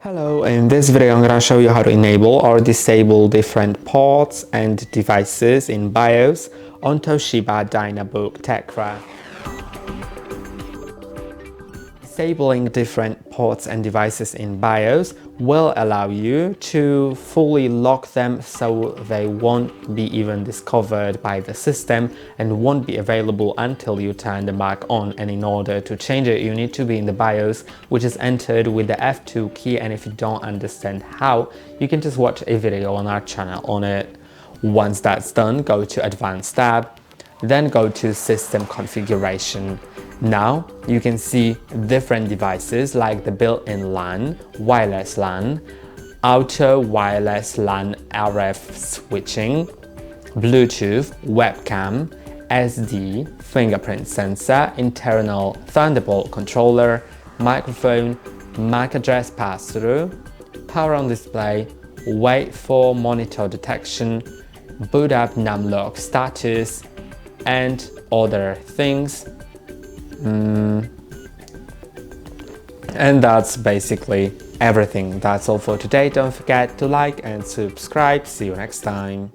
Hello, in this video I'm going to show you how to enable or disable different ports and devices in BIOS on Toshiba Dynabook Tecra. Disabling different ports and devices in BIOS will allow you to fully lock them so they won't be even discovered by the system and won't be available until you turn them back on. And in order to change it, you need to be in the BIOS, which is entered with the F2 key. And if you don't understand how, you can just watch a video on our channel on it. Once that's done, go to Advanced tab, then go to System Configuration. Now you can see different devices like the built-in LAN, wireless LAN, auto wireless LAN RF switching, Bluetooth, webcam, SD, fingerprint sensor, internal Thunderbolt controller, microphone, MAC address pass-through, power on display, wait for monitor detection, boot up numlock status, and other things. And that's basically everything. That's all for today. Don't forget to like and subscribe. See you next time.